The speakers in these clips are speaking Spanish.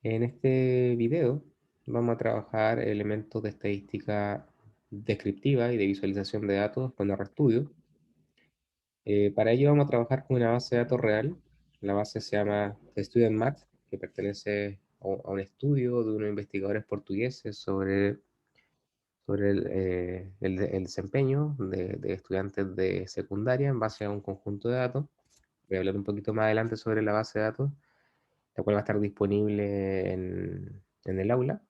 En este video vamos a trabajar elementos de estadística descriptiva y de visualización de datos con RStudio. Para ello vamos a trabajar con una base de datos real. La base se llama StudentMath, que pertenece a un estudio de unos investigadores portugueses sobre el desempeño de estudiantes de secundaria en base a un conjunto de datos. Voy a hablar un poquito más adelante sobre la base de datos, la cual va a estar disponible en el aula.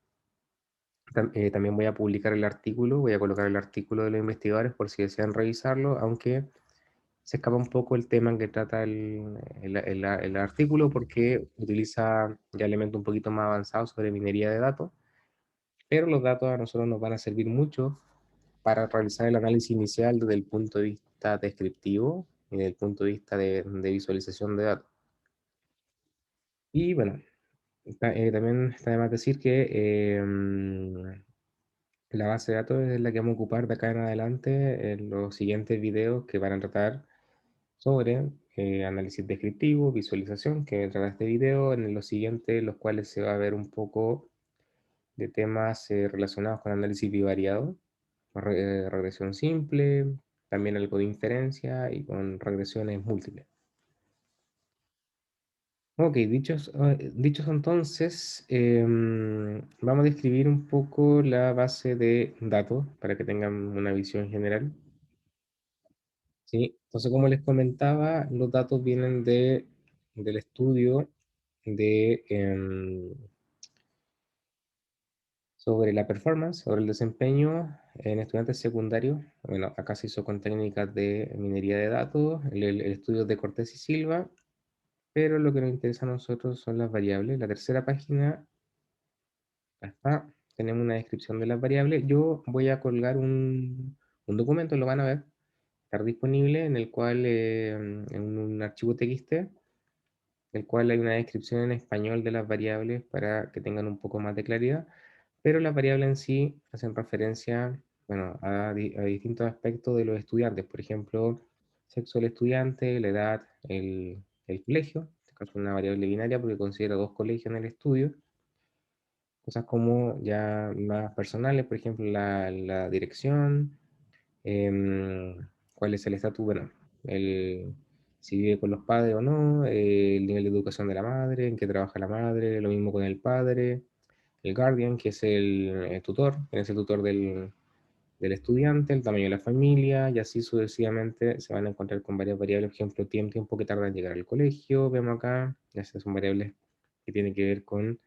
También voy a publicar el artículo, voy a colocar el artículo de los investigadores por si desean revisarlo, aunque se escapa un poco el tema que trata el artículo porque utiliza ya elementos un poquito más avanzados sobre minería de datos, pero los datos a nosotros nos van a servir mucho para realizar el análisis inicial desde el punto de vista descriptivo y desde el punto de vista de visualización de datos. Y bueno, también está de más decir que la base de datos es la que vamos a ocupar de acá en adelante en los siguientes videos que van a tratar sobre análisis descriptivo, visualización, que trata este video, en los siguientes, los cuales se va a ver un poco de temas relacionados con análisis bivariado, regresión simple, también algo de inferencia y con regresiones múltiples. Ok, dichos entonces, vamos a describir un poco la base de datos para que tengan una visión general. Sí, entonces como les comentaba, los datos vienen del estudio de, sobre la performance, sobre el desempeño en estudiantes secundarios. Bueno, acá se hizo con técnicas de minería de datos, el estudio de Cortés y Silva, pero lo que nos interesa a nosotros son las variables. La tercera página, acá tenemos una descripción de las variables. Yo voy a colgar un documento, lo van a ver, estar disponible, en el cual, en un archivo TXT, el cual hay una descripción en español de las variables para que tengan un poco más de claridad, pero las variables en sí hacen referencia, bueno, a distintos aspectos de los estudiantes, por ejemplo, sexo del estudiante, la edad, el colegio, en este caso una variable binaria porque considera dos colegios en el estudio, cosas como ya más personales, por ejemplo, la dirección, cuál es el estatus, bueno, el, si vive con los padres o no, el nivel de educación de la madre, en qué trabaja la madre, lo mismo con el padre, el guardian, que es el tutor, que es el tutor del estudiante, el tamaño de la familia, y así sucesivamente se van a encontrar con varias variables, por ejemplo, tiempo que tarda en llegar al colegio, vemos acá, esas son variables que tienen que ver con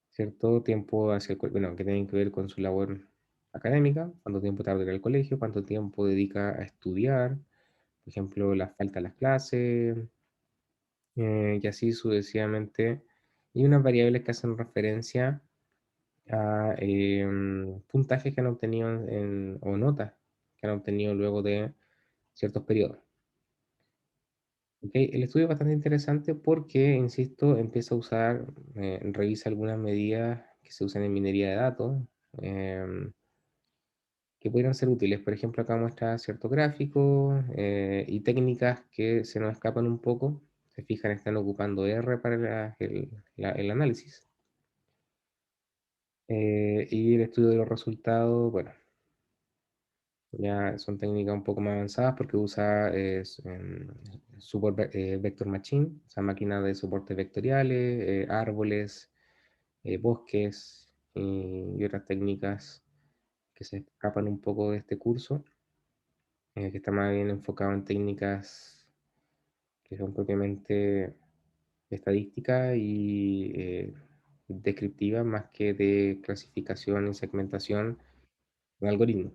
cierto tiempo hacia bueno, que tienen que ver con su labor académica, cuánto tiempo tarda en ir al colegio, cuánto tiempo dedica a estudiar, por ejemplo, la falta a las clases, y así sucesivamente. Y unas variables que hacen referencia a puntajes que han obtenido o notas que han obtenido luego de ciertos periodos. ¿Ok? El estudio es bastante interesante porque, insisto, empieza a usar, revisa algunas medidas que se usan en minería de datos, em, que pudieran ser útiles. Por ejemplo, acá muestra ciertos gráficos y técnicas que se nos escapan un poco. Se fijan, están ocupando R para el análisis. Y el estudio de los resultados, bueno, ya son técnicas un poco más avanzadas porque usa vector machine, o sea, máquinas de soportes vectoriales, árboles, bosques y otras técnicas que se escapan un poco de este curso, que está más bien enfocado en técnicas que son propiamente estadísticas y descriptivas más que de clasificación y segmentación de algoritmos.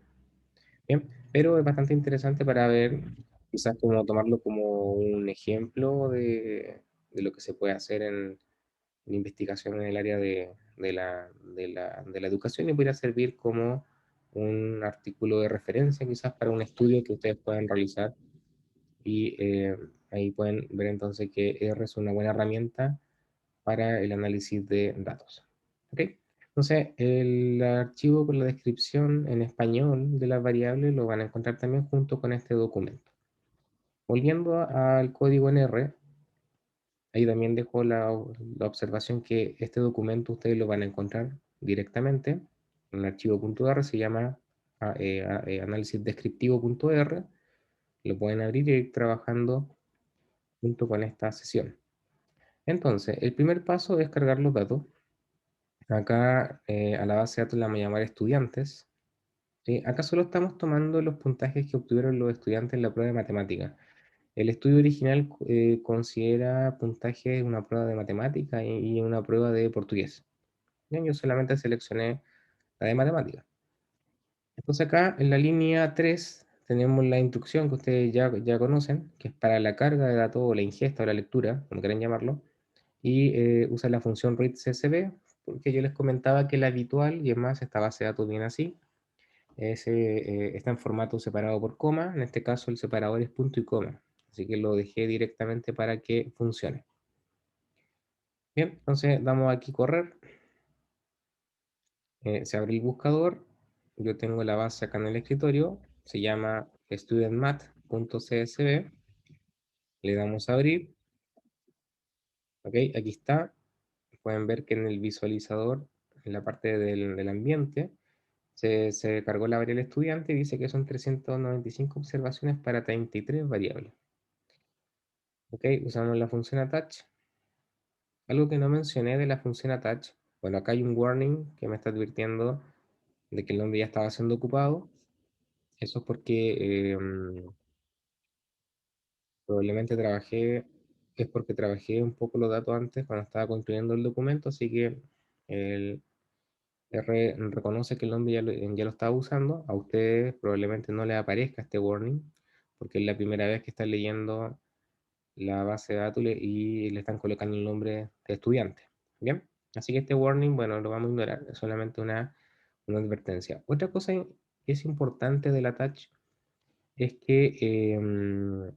Bien, pero es bastante interesante para ver, quizás como tomarlo como un ejemplo de lo que se puede hacer en investigación en el área de la educación y podría servir como un artículo de referencia quizás para un estudio que ustedes puedan realizar y ahí pueden ver entonces que R es una buena herramienta para el análisis de datos. ¿Ok? Entonces, el archivo con la descripción en español de las variables lo van a encontrar también junto con este documento. Volviendo al código en R, Ahí también dejo la observación que este documento ustedes lo van a encontrar directamente en un archivo .r, se llama análisis descriptivo.r. Lo pueden abrir y ir trabajando junto con esta sesión. Entonces, el primer paso es cargar los datos. Acá a la base de datos la vamos a llamar estudiantes. ¿Sí? Acá solo estamos tomando los puntajes que obtuvieron los estudiantes en la prueba de matemática. El estudio original considera puntaje una prueba de matemática y una prueba de portugués. Bien, yo solamente seleccioné la de matemática. Entonces acá en la línea 3 tenemos la instrucción que ustedes ya conocen, que es para la carga de datos o la ingesta o la lectura, como quieran llamarlo, y usa la función readCSV, porque yo les comentaba que la habitual, y es más, esta base de datos viene así, está en formato separado por coma, en este caso el separador es punto y coma, así que lo dejé directamente para que funcione. Bien, entonces damos aquí correr, se abre el buscador, yo tengo la base acá en el escritorio, se llama studentmat.csv, le damos a abrir, ok, aquí está, pueden ver que en el visualizador, en la parte del ambiente, se cargó la variable estudiante y dice que son 395 observaciones para 33 variables. Ok, usamos la función attach. Algo que no mencioné de la función attach, bueno, acá hay un warning que me está advirtiendo de que el nombre ya estaba siendo ocupado. Eso es porque probablemente es porque trabajé un poco los datos antes cuando estaba construyendo el documento, así que el R reconoce que el nombre ya lo estaba usando. A ustedes probablemente no les aparezca este warning, porque es la primera vez que están leyendo la base de datos y le están colocando el nombre de estudiante. ¿Bien? Así que este warning, bueno, lo vamos a ignorar, es solamente una advertencia. Otra cosa que es importante del attach es que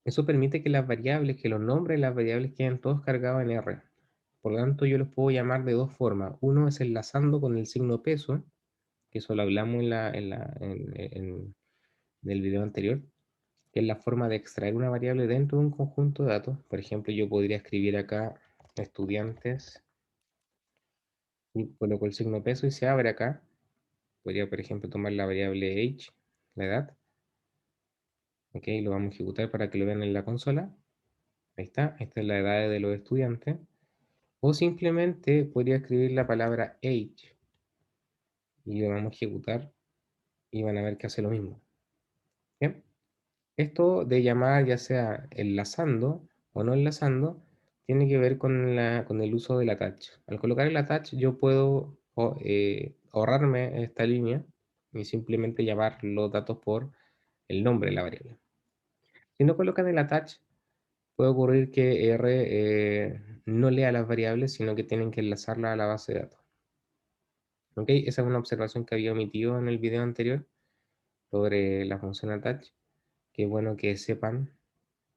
eso permite que las variables, que los nombres de las variables queden todos cargados en R. Por lo tanto, yo los puedo llamar de dos formas. Uno es enlazando con el signo peso, que eso lo hablamos en el video anterior, que es la forma de extraer una variable dentro de un conjunto de datos. Por ejemplo, yo podría escribir acá estudiantes y coloco el signo peso y se abre acá. Podría, por ejemplo, tomar la variable age, la edad. Ok, lo vamos a ejecutar para que lo vean en la consola. Ahí está, esta es la edad de los estudiantes. O simplemente podría escribir la palabra age y lo vamos a ejecutar y van a ver que hace lo mismo. ¿Bien? Esto de llamar ya sea enlazando o no enlazando tiene que ver con el uso del attach. Al colocar el attach yo puedo ahorrarme esta línea y simplemente llamar los datos por el nombre de la variable. Si no colocan el attach, puede ocurrir que R no lea las variables, sino que tienen que enlazarla a la base de datos. ¿Ok? Esa es una observación que había omitido en el video anterior sobre la función attach. Qué bueno que sepan,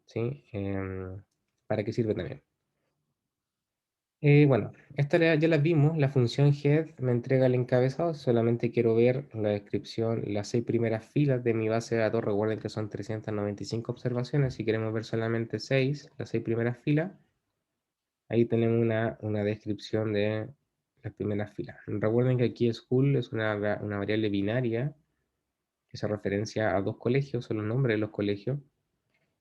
¿sí? ¿Para qué sirve también? Bueno, esta ya la vimos, la función head me entrega el encabezado, solamente quiero ver la descripción, las 6 primeras filas de mi base de datos, recuerden que son 395 observaciones, si queremos ver solamente 6, las 6 primeras filas, ahí tenemos una descripción de las primeras filas. Recuerden que aquí school es una variable binaria que se referencia a dos colegios, son los nombres de los colegios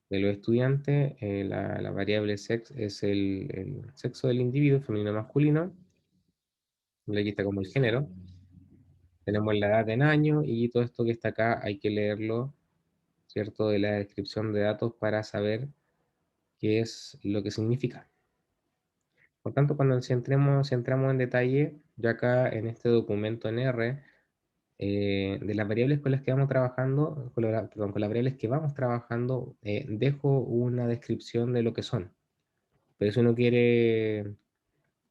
de los estudiantes. La variable sex es el sexo del individuo, femenino o masculino. Aquí está como el género. Tenemos la edad en años y todo esto que está acá hay que leerlo, ¿cierto? De la descripción de datos para saber qué es lo que significa. Por tanto, cuando si entramos en detalle, yo acá en este documento en R, de las variables con las que vamos trabajando, perdón, con las variables que vamos trabajando, dejo una descripción de lo que son. Pero si uno quiere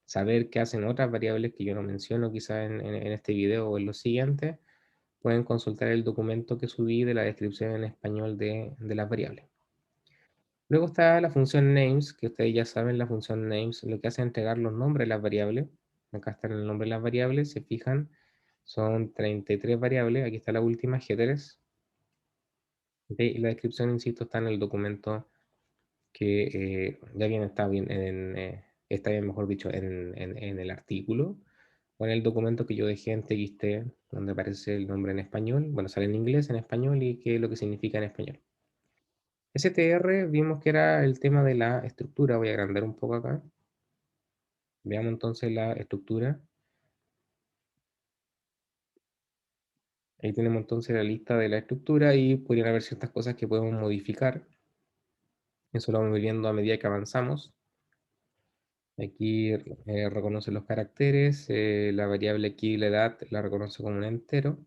saber qué hacen otras variables que yo no menciono quizá en este video o en los siguientes, pueden consultar el documento que subí de la descripción en español de las variables. Luego está la función names, que ustedes ya saben, la función names lo que hace es entregar los nombres de las variables. Acá están el nombre de las variables, se fijan, son 33 variables, aquí está la última, G3. Y la descripción, insisto, está en el documento que ya bien está bien, está bien, mejor dicho, en el artículo o en el documento que yo dejé en TXT, donde aparece el nombre en español, bueno, sale en inglés, en español y qué es lo que significa en español. STR vimos que era el tema de la estructura, voy a agrandar un poco acá. Veamos entonces la estructura. Ahí tenemos entonces la lista de la estructura y podrían haber ciertas cosas que podemos modificar. Eso lo vamos viendo a medida que avanzamos. Aquí reconoce los caracteres, la variable aquí, la edad, la reconoce como un entero.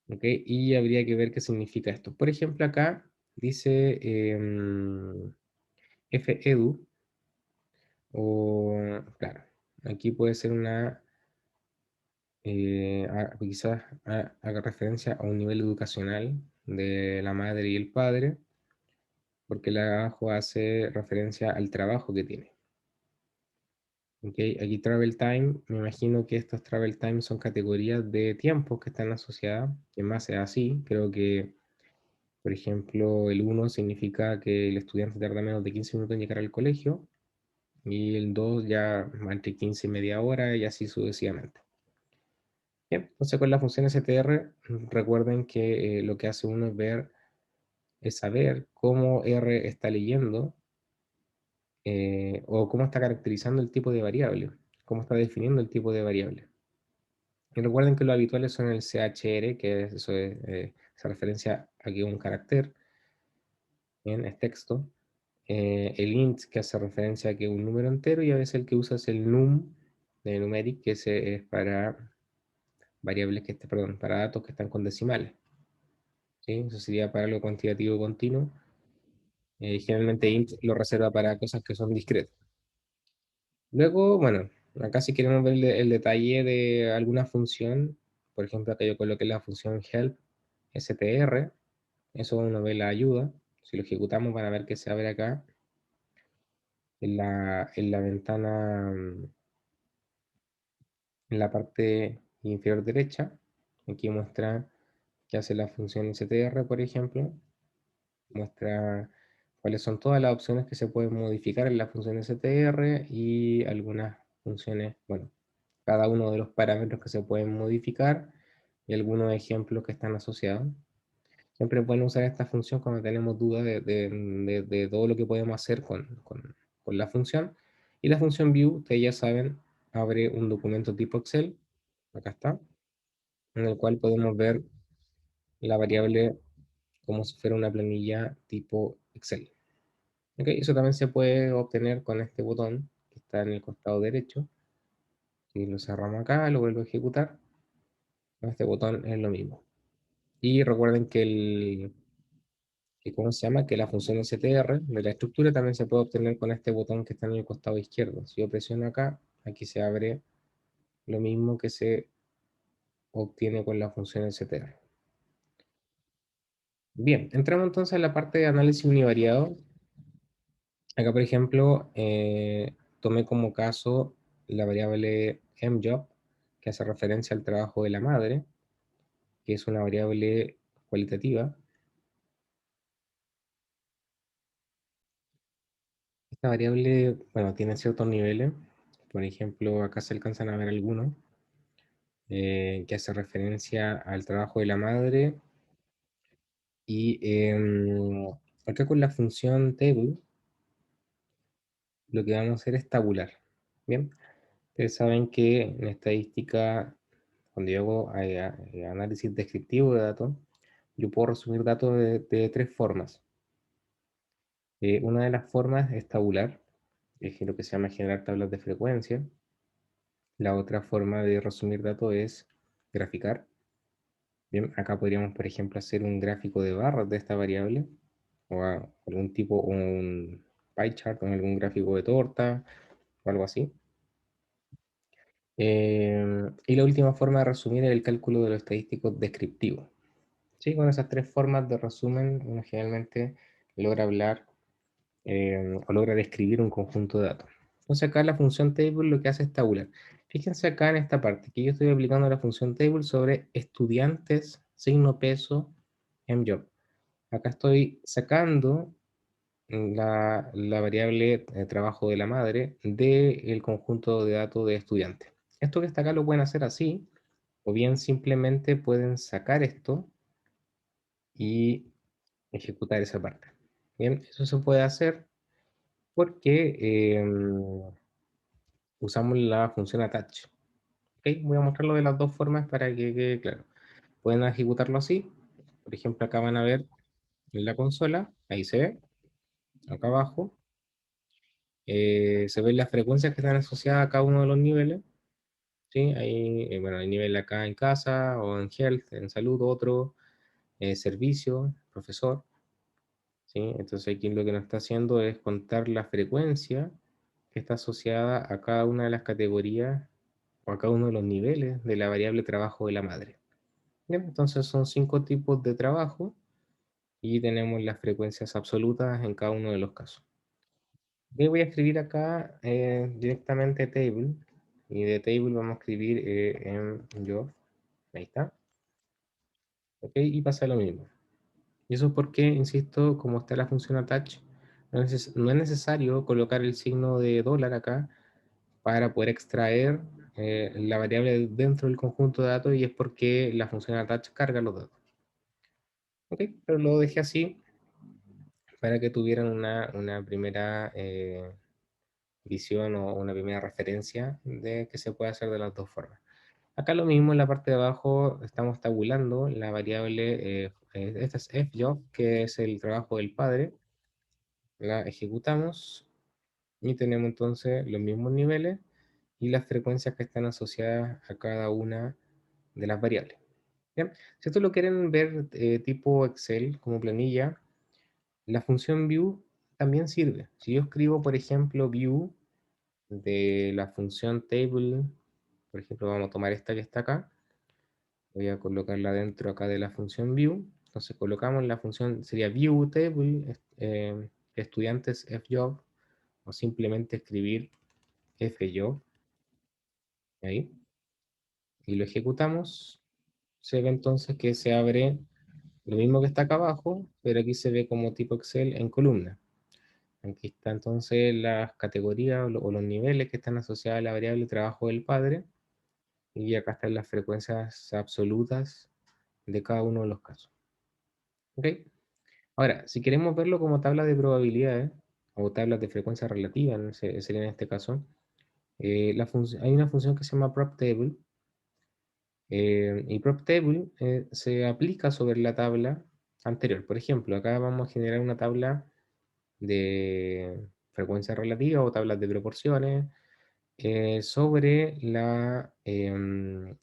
¿Ok? Y habría que ver qué significa esto. Por ejemplo, acá dice fedu, o claro, aquí puede ser una, quizás haga referencia a un nivel educacional de la madre y el padre, porque el abajo hace referencia al trabajo que tiene. Ok, aquí travel time, me imagino que estos travel time son categorías de tiempos que están asociadas, que más es así, creo que, por ejemplo, el uno significa que el estudiante tarda menos de 15 minutos en llegar al colegio, y el 2 ya va entre 15 y media hora, y así sucesivamente. Bien, entonces con la función str, recuerden que lo que hace uno es saber cómo R está leyendo o cómo está caracterizando el tipo de variable, cómo está definiendo el tipo de variable. Y recuerden que los habituales son el CHR, que eso se referencia a que un carácter, bien, es texto. El int, que hace referencia a que un número entero, y a veces el que usa es el num, de numeric, que ese es para variables que, perdón, para datos que están con decimales. ¿Sí? Eso sería para algo cuantitativo continuo. Generalmente int lo reserva para cosas que son discretas. Luego, bueno, acá si queremos ver el detalle de alguna función, por ejemplo, acá yo coloqué la función help str, eso uno ve la ayuda. Si lo ejecutamos van a ver que se abre acá en la ventana, en la parte inferior derecha. Aquí muestra que hace la función str, por ejemplo. Muestra cuáles son todas las opciones que se pueden modificar en la función str y algunas funciones, bueno, cada uno de los parámetros que se pueden modificar y algunos ejemplos que están asociados. Siempre pueden usar esta función cuando tenemos dudas de todo lo que podemos hacer con la función. Y la función view, ustedes ya saben, abre un documento tipo Excel, acá está, en el cual podemos ver la variable como si fuera una planilla tipo Excel. Ok, eso también se puede obtener con este botón que está en el costado derecho. Si lo cerramos acá, lo vuelvo a ejecutar. Con este botón es lo mismo. Y recuerden que ¿cómo se llama? Que la función str de la estructura también se puede obtener con este botón que está en el costado izquierdo. Si yo presiono acá, aquí se abre lo mismo que se obtiene con la función str. Bien, entramos entonces en la parte de análisis univariado. Acá, por ejemplo, tomé como caso la variable mjob, que hace referencia al trabajo de la madre, que es una variable cualitativa. Esta variable, bueno, tiene ciertos niveles. Por ejemplo, acá se alcanzan a ver algunos, que hace referencia al trabajo de la madre. Y acá con la función table, lo que vamos a hacer es tabular. Bien, ustedes saben que en estadística, cuando yo hago análisis descriptivo de datos, yo puedo resumir datos de tres formas. Una de las formas es tabular, es lo que se llama generar tablas de frecuencia. La otra forma de resumir datos es graficar. Bien, acá podríamos, por ejemplo, hacer un gráfico de barras de esta variable, o algún tipo, un pie chart, o algún gráfico de torta, o algo así. Y la última forma de resumir es el cálculo de lo estadístico descriptivo. Sí, con esas tres formas de resumen, uno generalmente logra hablar o logra describir un conjunto de datos. Entonces acá la función table lo que hace es tabular. Fíjense acá en esta parte, que yo estoy aplicando la función table sobre estudiantes, signo peso, mjob. Acá estoy sacando la variable trabajo de la madre del conjunto de datos de estudiantes. Esto que está acá lo pueden hacer así, o bien simplemente pueden sacar esto y ejecutar esa parte. Bien, eso se puede hacer porque usamos la función attach. ¿Ok? Voy a mostrarlo de las dos formas para que quede claro. Pueden ejecutarlo así. Por ejemplo, acá van a ver en la consola, ahí se ve, acá abajo, se ven las frecuencias que están asociadas a cada uno de los niveles. ¿Sí? Hay, bueno, hay nivel acá en casa o en health, en salud, otro, servicio, profesor. ¿Sí? Entonces aquí lo que nos está haciendo es contar la frecuencia que está asociada a cada una de las categorías o a cada uno de los niveles de la variable trabajo de la madre. Bien, entonces son 5 tipos de trabajo y tenemos las frecuencias absolutas en cada uno de los casos. Yo voy a escribir acá directamente table y de table vamos a escribir en job, ahí está, ok, y pasa lo mismo. Y eso es porque, insisto, como está la función attach, no es necesario colocar el signo de dólar acá para poder extraer la variable dentro del conjunto de datos y es porque la función attach carga los datos. Ok, pero lo dejé así para que tuvieran una primera visión o una primera referencia de que se puede hacer de las dos formas. Acá lo mismo en la parte de abajo estamos tabulando la variable, esta es fjob, que es el trabajo del padre, la ejecutamos y tenemos entonces los mismos niveles y las frecuencias que están asociadas a cada una de las variables. Bien, si esto lo quieren ver tipo Excel como planilla, la función view también sirve. Si yo escribo, por ejemplo, view de la función table, por ejemplo, vamos a tomar esta que está acá, voy a colocarla dentro acá de la función view, entonces colocamos la función, sería view table, estudiantes fjob, o simplemente escribir fjob, ahí, y lo ejecutamos, se ve entonces que se abre lo mismo que está acá abajo, pero aquí se ve como tipo Excel en columna. Aquí está entonces las categorías o los niveles que están asociados a la variable trabajo del padre, y acá están las frecuencias absolutas de cada uno de los casos. ¿Ok? Ahora, si queremos verlo como tabla de probabilidades o tablas de frecuencia relativa, sería en este caso, hay una función que se llama prop table, y prop table se aplica sobre la tabla anterior. Por ejemplo, acá vamos a generar una tabla de frecuencia relativa o tablas de proporciones sobre la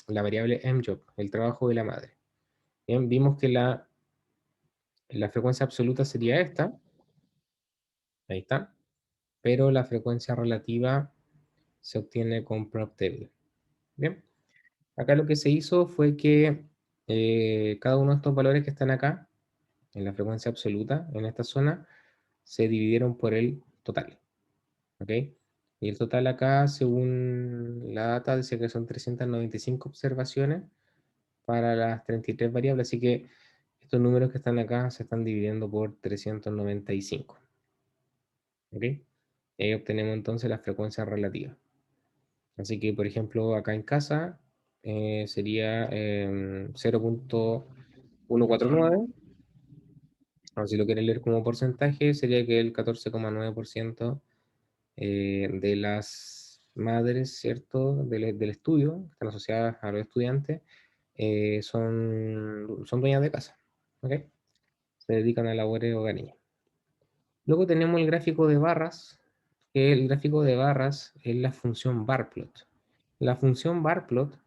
variable mjob, el trabajo de la madre. Bien, vimos que la frecuencia absoluta sería esta, ahí está, pero la frecuencia relativa se obtiene con prop table. Bien, acá lo que se hizo fue que cada uno de estos valores que están acá, en la frecuencia absoluta, en esta zona, se dividieron por el total. ¿Ok? Y el total acá, según la data, dice que son 395 observaciones para las 33 variables, así que estos números que están acá se están dividiendo por 395. ¿Ok? Y ahí obtenemos entonces la frecuencia relativa. Así que, por ejemplo, acá en casa sería 0.149. Ahora, si lo quieren leer como porcentaje, sería que el 14,9% de las madres, ¿cierto?, del estudio, que están asociadas a los estudiantes, son dueñas de casa, ¿ok? Se dedican a labores hogareñas. Luego tenemos el gráfico de barras, que el gráfico de barras es la función barplot. La función barplot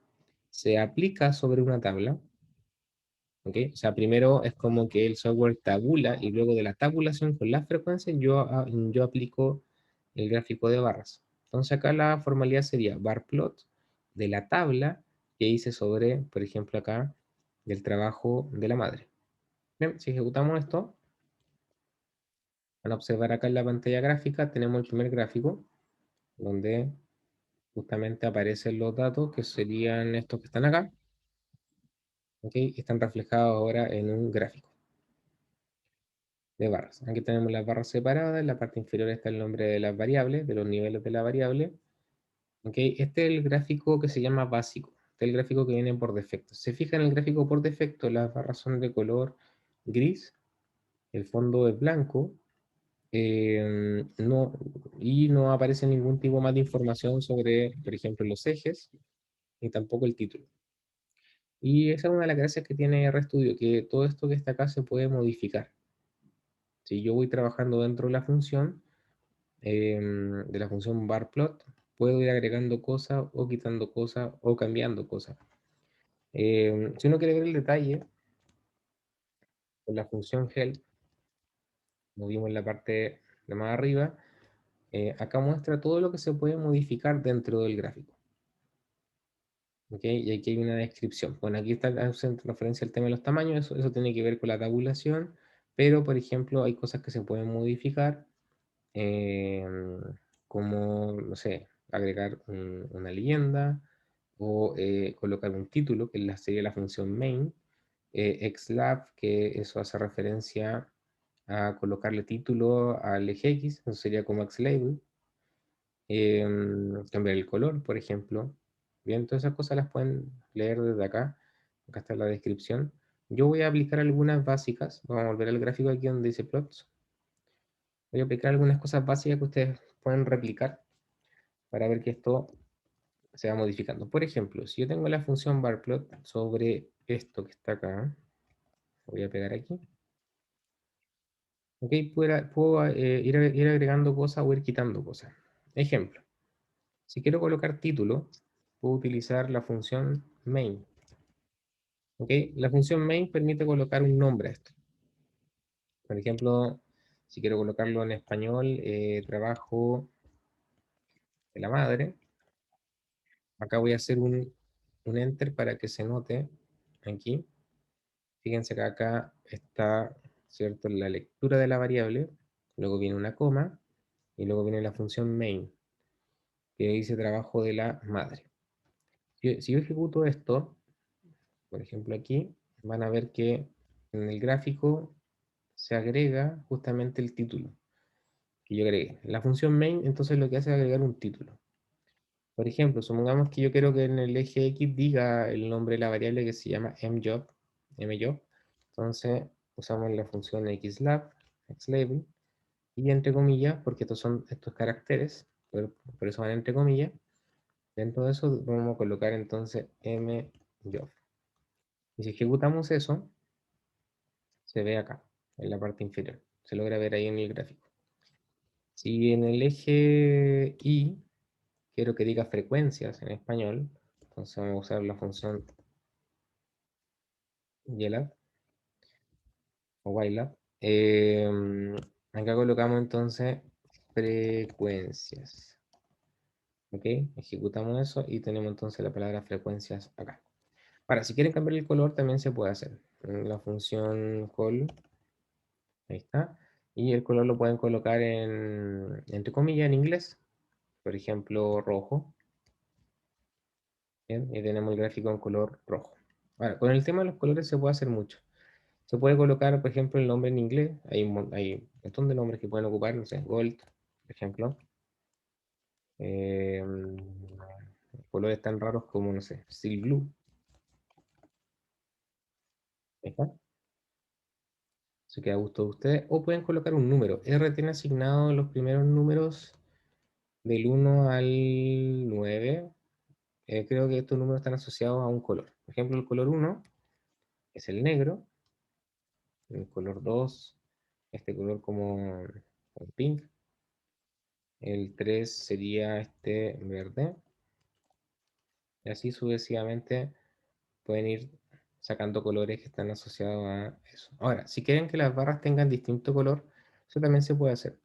se aplica sobre una tabla, ¿ok? O sea, primero es como que el software tabula y luego de la tabulación con las frecuencias yo aplico el gráfico de barras. Entonces acá la formalidad sería barplot de la tabla que hice sobre, por ejemplo, acá, del trabajo de la madre. Bien, si ejecutamos esto, van a observar acá en la pantalla gráfica, tenemos el primer gráfico, donde justamente aparecen los datos, que serían estos que están acá, ¿ok? Y están reflejados ahora en un gráfico. de barras. Aquí tenemos las barras separadas, en la parte inferior está el nombre de las variables, de los niveles de la variable. ¿Ok? Este es el gráfico que se llama básico. Este es el gráfico que viene por defecto. Se fija en el gráfico por defecto, las barras son de color gris, el fondo es blanco, no, y no aparece ningún tipo más de información sobre, por ejemplo, los ejes, ni tampoco el título. Y esa es una de las gracias que tiene RStudio, que todo esto que está acá se puede modificar. Si yo voy trabajando dentro de la función barplot, puedo ir agregando cosas o quitando cosas o cambiando cosas. Si uno quiere ver el detalle, con la función help, como vimos en la parte de más arriba, acá muestra todo lo que se puede modificar dentro del gráfico. ¿Ok? Y aquí hay una descripción. Bueno, aquí está en referencia al tema de los tamaños, eso tiene que ver con la tabulación, pero por ejemplo hay cosas que se pueden modificar, eh, como, no sé, agregar una leyenda o colocar un título, que sería la función main, xlab, que eso hace referencia a colocarle título al eje X, eso sería como xlabel, cambiar el color, por ejemplo. Bien, todas esas cosas las pueden leer desde acá. Acá está la descripción. Yo voy a aplicar algunas básicas. Vamos a volver al gráfico aquí donde dice plots. Voy a aplicar algunas cosas básicas que ustedes pueden replicar para ver que esto se va modificando. Por ejemplo, si yo tengo la función barplot sobre esto que está acá, voy a pegar aquí. Ok, puedo ir agregando cosas o ir quitando cosas. Ejemplo, si quiero colocar título, puedo utilizar la función main. Ok, la función main permite colocar un nombre a esto. Por ejemplo, si quiero colocarlo en español, trabajo de la madre. Acá voy a hacer un enter para que se note aquí. Fíjense que acá está, ¿cierto?, la lectura de la variable, luego viene una coma y luego viene la función main, que dice trabajo de la madre. Si yo ejecuto esto, por ejemplo aquí, van a ver que en el gráfico se agrega justamente el título que yo agregué. La función main entonces lo que hace es agregar un título. Por ejemplo, supongamos que yo quiero que en el eje X diga el nombre de la variable que se llama mjob. Entonces usamos la función xlab, y entre comillas, porque estos son estos caracteres, por eso van entre comillas. Dentro de eso vamos a colocar entonces mjob. Y si ejecutamos eso, se ve acá, en la parte inferior. Se logra ver ahí en el gráfico. Si en el eje Y quiero que diga frecuencias en español, entonces vamos a usar la función ylab o ylab. Acá colocamos entonces frecuencias. ¿Ok? Ejecutamos eso y tenemos entonces la palabra frecuencias acá. Ahora, si quieren cambiar el color, también se puede hacer. La función call, ahí está. Y el color lo pueden colocar entre comillas, en inglés. Por ejemplo, rojo. Bien, y tenemos el gráfico en color rojo. Ahora, con el tema de los colores se puede hacer mucho. Se puede colocar, por ejemplo, el nombre en inglés. Hay un montón de nombres que pueden ocupar, no sé, gold, por ejemplo. Eh, colores tan raros como, no sé, steel blue. Ahí está. Se queda a gusto de ustedes. O pueden colocar un número. R tiene asignado los primeros números del 1 al 9. Creo que estos números están asociados a un color. Por ejemplo, el color 1 es el negro. El color 2, este color como pink. El 3 sería este verde. Y así sucesivamente pueden ir sacando colores que están asociados a eso. Ahora, si quieren que las barras tengan distinto color, eso también se puede hacer.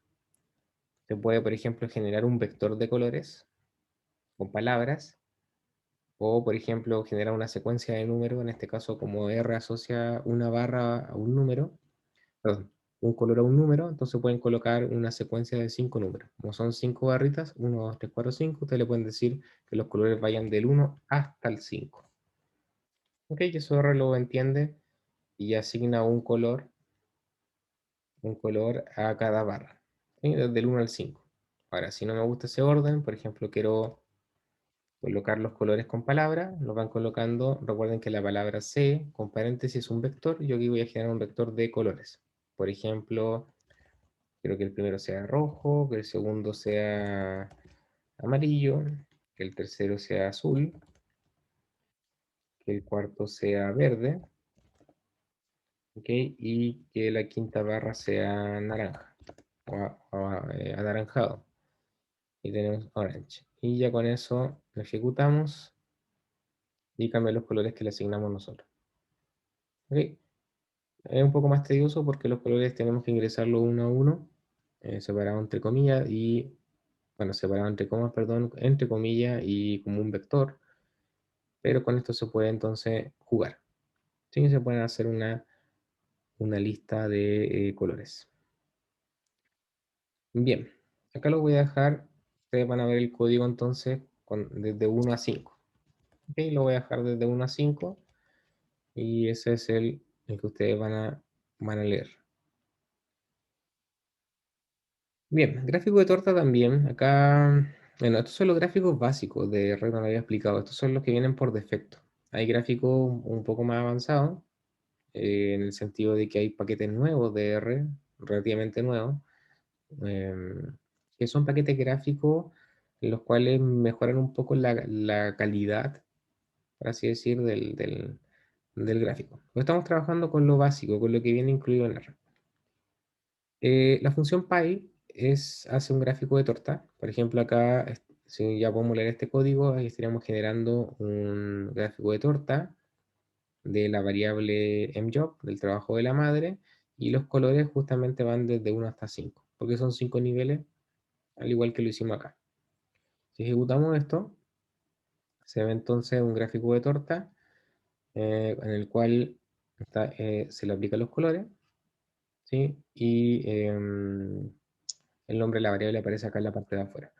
Se puede, por ejemplo, generar un vector de colores con palabras, o, por ejemplo, generar una secuencia de números, en este caso como R asocia una barra a un número, perdón, un color a un número, entonces pueden colocar una secuencia de 5 números. Como son 5 barritas, 1, 2, 3, 4, 5, ustedes le pueden decir que los colores vayan del 1 hasta el 5. Ok, y eso R lo entiende y asigna un color un color a cada barra, ¿sí? Desde el 1 al 5. Ahora, si no me gusta ese orden, por ejemplo, quiero colocar los colores con palabras, los van colocando. Recuerden que la palabra C, con paréntesis, es un vector. Yo aquí voy a generar un vector de colores. Por ejemplo, quiero que el primero sea rojo, que el segundo sea amarillo, que el tercero sea azul, que el cuarto sea verde, ¿ok? Y que la quinta barra sea naranja o anaranjado. Y tenemos orange. Y ya con eso lo ejecutamos y cambia los colores que le asignamos nosotros. ¿Ok? Es un poco más tedioso porque los colores tenemos que ingresarlo uno a uno, separado entre comillas y, bueno, separado entre comas, perdón, entre comillas y como un vector, pero con esto se puede entonces jugar. Sí, se puede hacer una lista de colores. Bien, acá lo voy a dejar, ustedes van a ver el código entonces desde 1 a 5. Ok, lo voy a dejar desde 1 a 5 y ese es el que ustedes van a leer. Bien, gráfico de torta también. Acá, bueno, estos son los gráficos básicos de R, no lo había explicado. Estos son los que vienen por defecto. Hay gráficos un poco más avanzados, en el sentido de que hay paquetes nuevos de R, relativamente nuevos, em, que son paquetes gráficos en los cuales mejoran un poco la calidad, por así decir, del gráfico. Pero estamos trabajando con lo básico, con lo que viene incluido en R. La función py hace un gráfico de torta. Por ejemplo, acá, si ya podemos leer este código, ahí estaríamos generando un gráfico de torta de la variable mjob, del trabajo de la madre, y los colores justamente van desde 1 hasta 5, porque son 5 niveles, al igual que lo hicimos acá. Si ejecutamos esto, se ve entonces un gráfico de torta en el cual se le aplican los colores, ¿sí? Y el nombre de la variable aparece acá en la parte de afuera.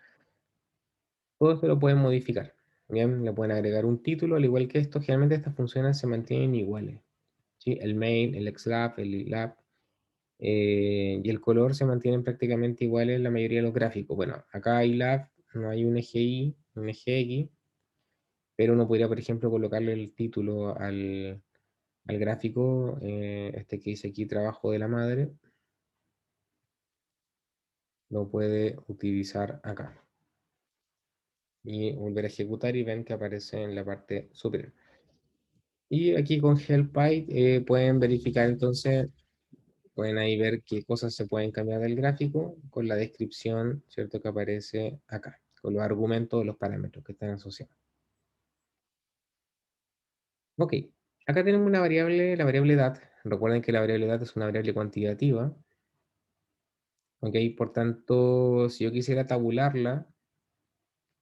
Todo esto lo pueden modificar. Bien, le pueden agregar un título, al igual que esto. Generalmente estas funciones se mantienen iguales. ¿Sí? El main, el xlab, el lab y el color se mantienen prácticamente iguales en la mayoría de los gráficos. Bueno, acá hay lab, no hay un eje Y, un eje X, pero uno podría, por ejemplo, colocarle el título al gráfico, este que dice aquí trabajo de la madre, lo puede utilizar acá. Y volver a ejecutar y ven que aparece en la parte superior. Y aquí con HelpPy pueden verificar entonces, pueden ahí ver qué cosas se pueden cambiar del gráfico con la descripción, ¿cierto? Que aparece acá, con los argumentos de los parámetros que están asociados. Ok, acá tenemos una variable, la variable dat. Recuerden que la variable dat es una variable cuantitativa. Ok, por tanto, si yo quisiera tabularla,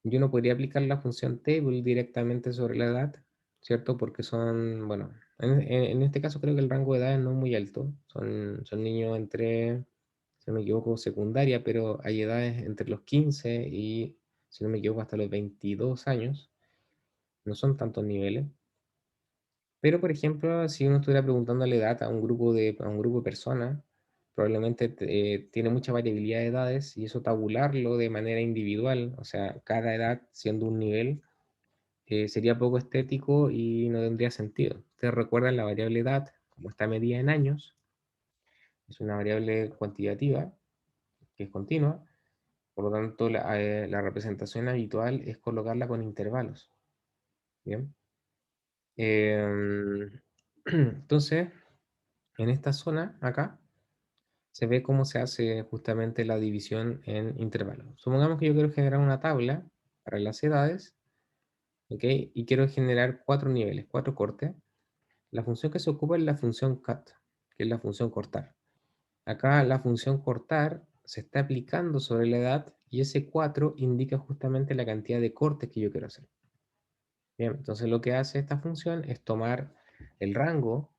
yo no podría aplicar la función table directamente sobre la edad, ¿cierto? Porque son, bueno, en este caso creo que el rango de edad no es muy alto. Son niños entre, si no me equivoco, secundaria, pero hay edades entre los 15 y, si no me equivoco, hasta los 22 años. No son tantos niveles. Pero, por ejemplo, si uno estuviera preguntando la edad a un grupo de personas, probablemente tiene mucha variabilidad de edades y eso tabularlo de manera individual, o sea, cada edad siendo un nivel, sería poco estético y no tendría sentido. Ustedes recuerdan la variable edad, como está medida en años, es una variable cuantitativa que es continua, por lo tanto la representación habitual es colocarla con intervalos. ¿Bien? Em, entonces, en esta zona, acá, se ve cómo se hace justamente la división en intervalos. Supongamos que yo quiero generar una tabla para las edades, ¿ok? Y quiero generar 4 niveles, 4 cortes. La función que se ocupa es la función cut, que es la función cortar. Acá la función cortar se está aplicando sobre la edad y ese 4 indica justamente la cantidad de cortes que yo quiero hacer. Bien, entonces lo que hace esta función es tomar el rango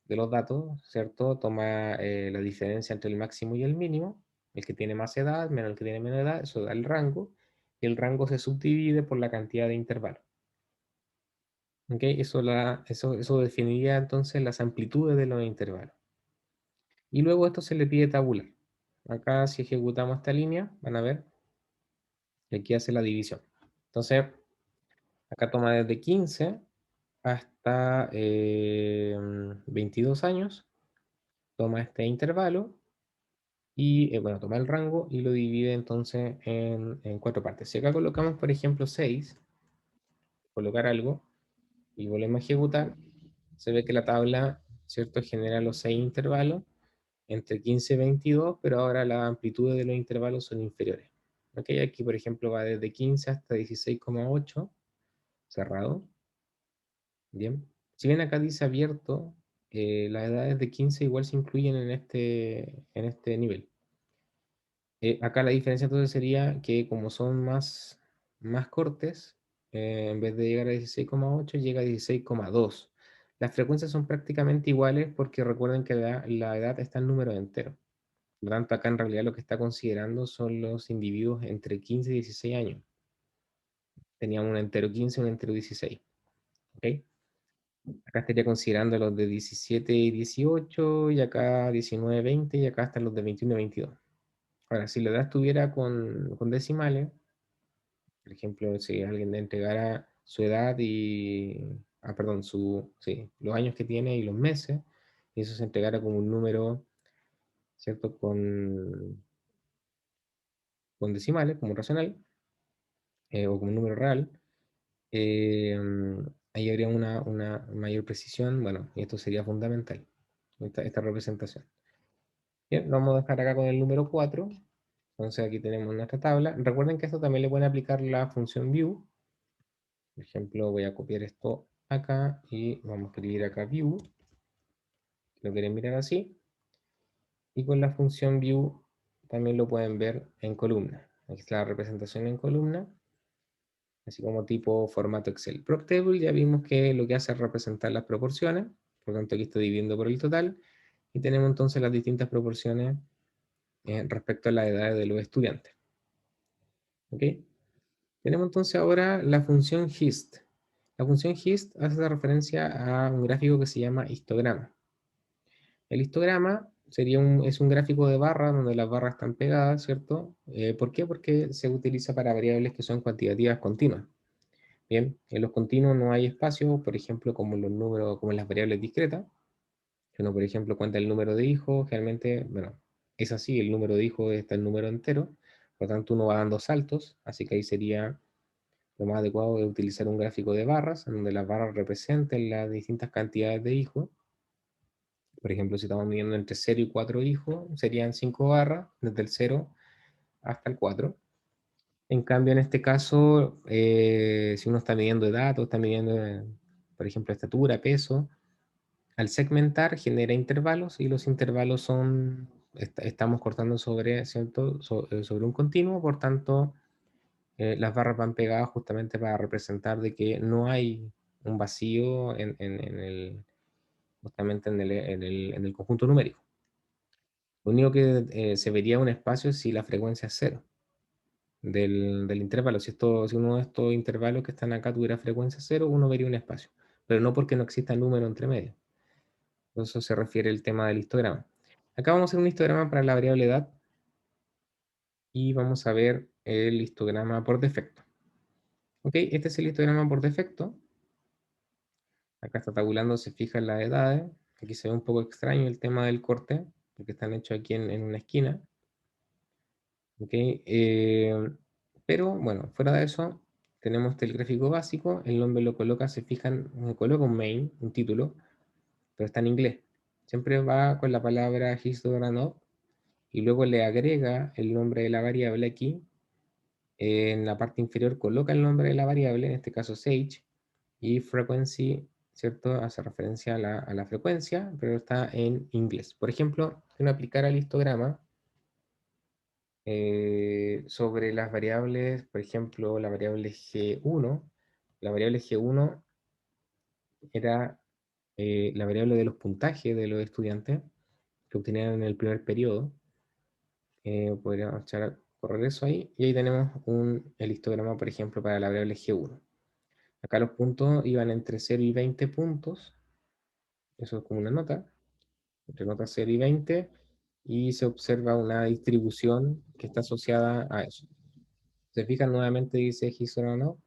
de los datos, ¿cierto? Toma la diferencia entre el máximo y el mínimo, el que tiene más edad menos el que tiene menos edad, eso da el rango, y el rango se subdivide por la cantidad de intervalos. ¿Ok? Eso definiría entonces las amplitudes de los intervalos. Y luego esto se le pide tabular. Acá si ejecutamos esta línea, van a ver que aquí hace la división. Entonces, acá toma desde 15 hasta 22 años, toma este intervalo y, bueno, toma el rango y lo divide entonces en cuatro partes. Si acá colocamos, por ejemplo, 6, colocar algo y volvemos a ejecutar, se ve que la tabla, ¿cierto?, genera los 6 intervalos entre 15 y 22, pero ahora las amplitudes de los intervalos son inferiores. ¿Ok? Aquí, por ejemplo, va desde 15 hasta 16,8, cerrado. Bien. Si bien acá dice abierto, las edades de 15 igual se incluyen en este nivel. Acá la diferencia entonces sería que como son más cortes, en vez de llegar a 16,8 llega a 16,2. Las frecuencias son prácticamente iguales porque recuerden que la edad está en número entero. Por lo tanto, acá en realidad lo que está considerando son los individuos entre 15 y 16 años. Teníamos un entero 15 y un entero 16. ¿Ok? Acá estaría considerando los de 17 y 18, y acá 19, 20, y acá están los de 21 y 22. Ahora, si la edad estuviera con decimales, por ejemplo, si alguien le entregara su edad perdón, sí, los años que tiene y los meses, y eso se entregara como un número, ¿cierto? Con decimales, como racional, o como un número real, eh, ahí habría una mayor precisión, bueno, y esto sería fundamental, esta representación. Bien, lo vamos a dejar acá con el número 4. Entonces aquí tenemos nuestra tabla. Recuerden que esto también le pueden aplicar la función view. Por ejemplo, voy a copiar esto acá y vamos a escribir acá view. Lo quieren mirar así. Y con la función view también lo pueden ver en columna. Aquí está la representación en columna, así como tipo formato Excel. PropTable ya vimos que lo que hace es representar las proporciones. Por lo tanto, aquí estoy dividiendo por el total. Y tenemos entonces las distintas proporciones respecto a las edades de los estudiantes. ¿Ok? Tenemos entonces ahora la función hist. La función hist hace referencia a un gráfico que se llama histograma. El histograma es un gráfico de barras donde las barras están pegadas, ¿cierto? ¿Por qué? Porque se utiliza para variables que son cuantitativas continuas. Bien, en los continuos no hay espacio, por ejemplo, como los números, como en las variables discretas. Si uno, por ejemplo, cuenta el número de hijos, generalmente, bueno, es así, el número de hijos está el número entero, por lo tanto uno va dando saltos, así que ahí sería lo más adecuado es utilizar un gráfico de barras, en donde las barras representen las distintas cantidades de hijos. Por ejemplo, si estamos midiendo entre 0 y 4 hijos, serían 5 barras, desde el 0 hasta el 4. En cambio, en este caso, si uno está midiendo edad o está midiendo, por ejemplo, estatura, peso, al segmentar genera intervalos y los intervalos estamos cortando sobre, ¿cierto? Sobre un continuo, por tanto, las barras van pegadas justamente para representar de que no hay un vacío justamente en el conjunto numérico. Lo único que se vería un espacio si la frecuencia es cero del intervalo. Si uno de estos intervalos que están acá tuviera frecuencia cero, uno vería un espacio, pero no porque no exista número entre medio. Eso se refiere el tema del histograma. Acá vamos a hacer un histograma para la variable edad y vamos a ver el histograma por defecto. Ok, este es el histograma por defecto. Acá está tabulando, se fijan las edades. Aquí se ve un poco extraño el tema del corte, porque están hechos aquí en una esquina. Ok, pero bueno, fuera de eso, tenemos el gráfico básico. El nombre lo coloca, se fijan, coloca un main, un título, pero está en inglés. Siempre va con la palabra histogram of y luego le agrega el nombre de la variable aquí. En la parte inferior coloca el nombre de la variable, en este caso Sage, y frequency, ¿cierto? Hace referencia a la frecuencia, pero está en inglés. Por ejemplo, si uno aplicara el histograma sobre las variables, por ejemplo, la variable G1 era la variable de los puntajes de los estudiantes que obtenían en el primer periodo. Podríamos echar a correr eso ahí, y ahí tenemos el histograma, por ejemplo, para la variable G1. Acá los puntos iban entre 0 y 20 puntos. Eso es como una nota. Entre nota 0 y 20. y se observa una distribución que está asociada a eso. Se fijan nuevamente, dice histogram now,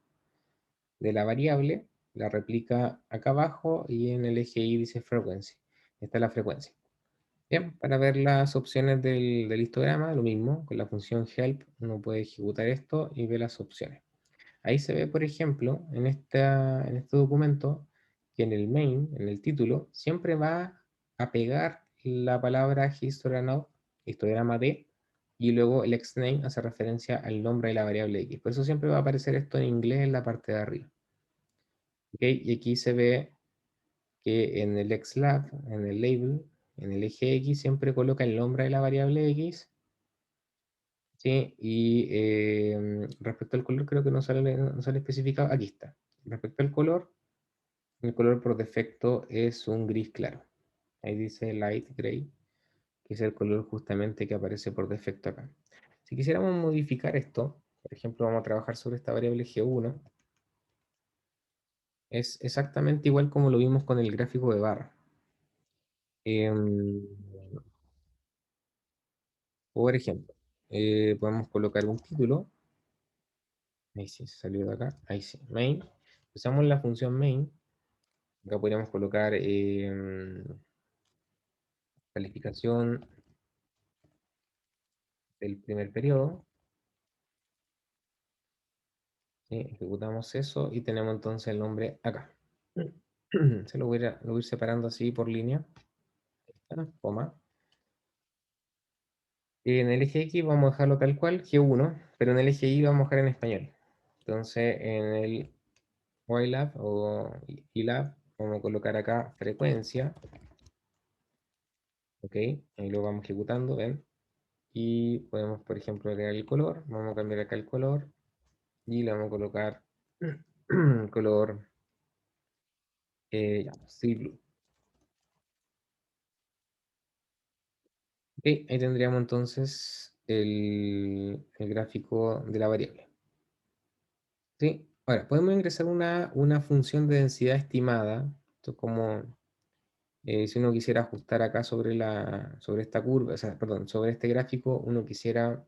de la variable, la replica acá abajo y en el eje Y dice frequency. Esta es la frecuencia. Bien, para ver las opciones del histograma, lo mismo, con la función help uno puede ejecutar esto y ver las opciones. Ahí se ve, por ejemplo, en este documento, que en el main, en el título, siempre va a pegar la palabra histograma, histograma D, y luego el xname hace referencia al nombre de la variable X. Por eso siempre va a aparecer esto en inglés en la parte de arriba. ¿Ok? Y aquí se ve que en el xlab, en el label, en el eje X, siempre coloca el nombre de la variable X. ¿Sí? Y respecto al color, creo que no sale especificado. Aquí está. Respecto al color, el color por defecto es un gris claro. Ahí dice light gray, que es el color justamente que aparece por defecto acá. Si quisiéramos modificar esto, por ejemplo, vamos a trabajar sobre esta variable G1, es exactamente igual como lo vimos con el gráfico de barra. Em, por ejemplo, podemos colocar un título. Ahí sí, salió de acá. Ahí sí, main. Usamos la función main. Acá podríamos colocar calificación del primer periodo. ¿Sí? Ejecutamos eso y tenemos entonces el nombre acá. Lo voy a ir separando así por línea. Coma. En el eje X vamos a dejarlo tal cual, G1, pero en el eje Y vamos a dejar en español. Entonces en el YLab o YLab vamos a colocar acá frecuencia. Ok, ahí lo vamos ejecutando, ¿ven? Y podemos, por ejemplo, agregar el color. Vamos a cambiar acá el color y le vamos a colocar color ya, Sea Blue. Ok, ahí tendríamos entonces el gráfico de la variable. ¿Sí? Ahora, podemos ingresar una función de densidad estimada. Esto es como si uno quisiera ajustar acá sobre esta curva, o sea, perdón, sobre este gráfico, uno quisiera,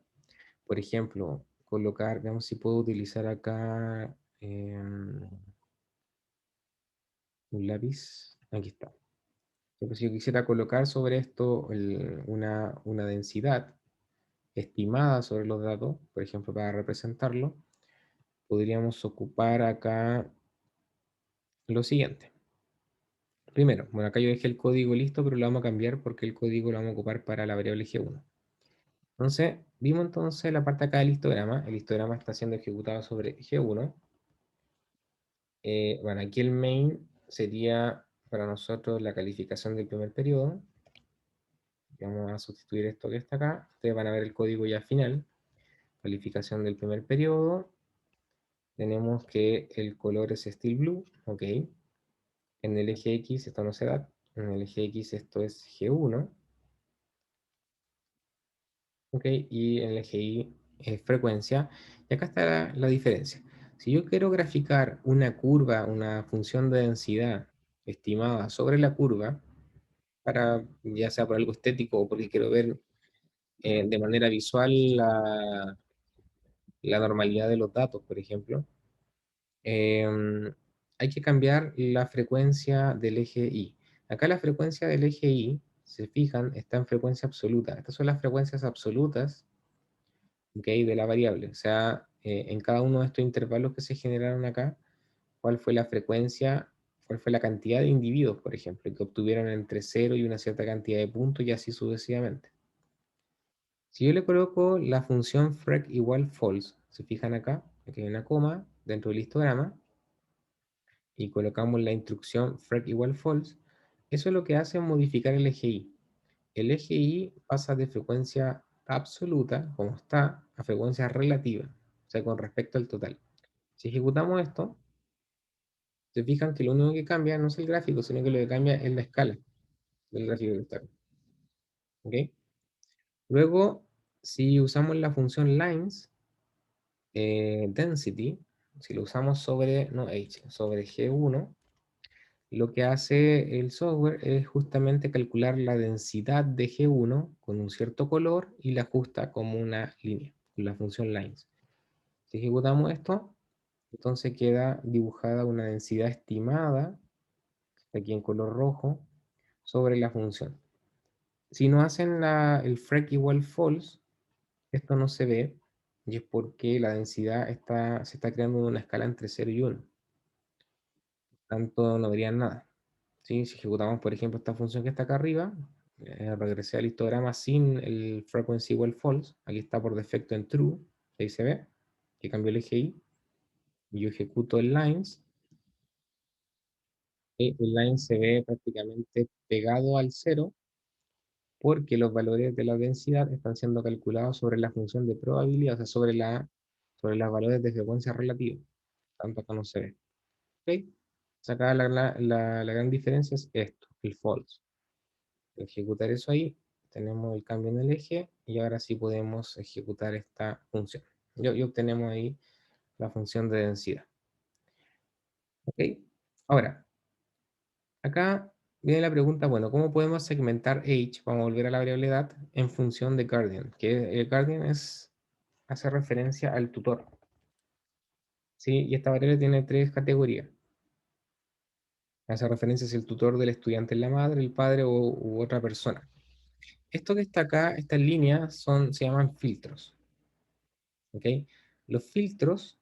por ejemplo, colocar, veamos si puedo utilizar acá un lápiz. Aquí está. Pero si yo quisiera colocar sobre esto una densidad estimada sobre los datos, por ejemplo, para representarlo, podríamos ocupar acá lo siguiente. Primero, bueno, acá yo dejé el código listo, pero lo vamos a cambiar porque el código lo vamos a ocupar para la variable G1. Entonces, vimos entonces la parte acá del histograma. El histograma está siendo ejecutado sobre G1. Bueno, aquí el main sería para nosotros la calificación del primer periodo. Vamos a sustituir esto que está acá. Ustedes van a ver el código ya final. Calificación del primer periodo. Tenemos que el color es Steel Blue. Ok. En el eje X esto no se da. En el eje X esto es G1. Ok. Y en el eje Y es frecuencia. Y acá está la diferencia. Si yo quiero graficar una curva, una función de densidad estimada sobre la curva, para ya sea por algo estético o porque quiero ver de manera visual la normalidad de los datos, por ejemplo, hay que cambiar la frecuencia del eje Y. Acá la frecuencia del eje Y, se fijan, está en frecuencia absoluta. Estas son las frecuencias absolutas, ¿okay?, de la variable. O sea, en cada uno de estos intervalos que se generaron acá, cuál fue la frecuencia, cuál fue la cantidad de individuos, por ejemplo, que obtuvieron entre 0 y una cierta cantidad de puntos y así sucesivamente. Si yo le coloco la función frec igual false, se fijan acá, aquí hay una coma dentro del histograma, y colocamos la instrucción frec igual false, eso lo que hace es modificar el eje Y. El eje Y pasa de frecuencia absoluta, como está, a frecuencia relativa, o sea, con respecto al total. Si ejecutamos esto, se fijan que lo único que cambia no es el gráfico, sino que lo que cambia es la escala del gráfico que está. ¿Ok? Luego, si usamos la función lines, density, si lo usamos sobre, no h, sobre G1, Lo que hace el software es justamente calcular la densidad de G1 con un cierto color y la ajusta como una línea, con la función lines. Si ejecutamos esto, entonces queda dibujada una densidad estimada, aquí en color rojo, sobre la función. Si no hacen el frec igual false, esto no se ve, y es porque la densidad se está creando en una escala entre 0 y 1. Tanto no verían nada. ¿Sí? Si ejecutamos, por ejemplo, esta función que está acá arriba, regresé al histograma sin el frequency igual false, aquí está por defecto en true, ahí se ve, que cambió el eje y yo ejecuto el lines, y el line se ve prácticamente pegado al cero, porque los valores de la densidad están siendo calculados sobre la función de probabilidad, o sea, sobre los valores de frecuencia relativa. Tanto acá no se ve. ¿Ok? O sea, acá la gran diferencia es esto, el false. Ejecutar eso ahí, tenemos el cambio en el eje y ahora sí podemos ejecutar esta función. Y obtenemos ahí la función de densidad. ¿Ok? Ahora, acá viene la pregunta, bueno, ¿cómo podemos segmentar age, vamos a volver a la variable edad, en función de guardian? Que el guardian hace referencia al tutor, ¿sí? Y esta variable tiene tres categorías. Hace referencia si el tutor del estudiante es la madre, el padre u otra persona. Esto que está acá, estas líneas se llaman filtros, ¿ok? Los filtros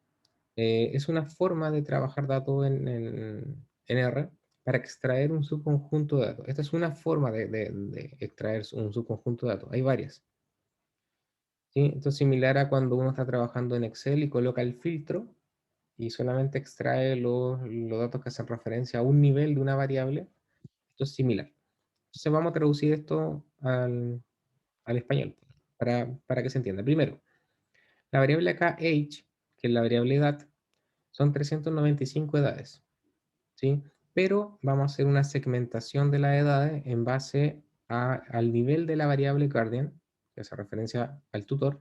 es una forma de trabajar datos en R para extraer un subconjunto de datos. Esta es una forma de extraer un subconjunto de datos. Hay varias. ¿Sí? Esto es similar a cuando uno está trabajando en Excel y coloca el filtro y solamente extrae los datos que hacen referencia a un nivel de una variable. Esto es similar. Entonces vamos a traducir esto al español para que se entienda. Primero, la variable acá age, que es la variable edad, son 395 edades. ¿Sí? Pero vamos a hacer una segmentación de las edades en base al nivel de la variable guardian, que hace referencia al tutor,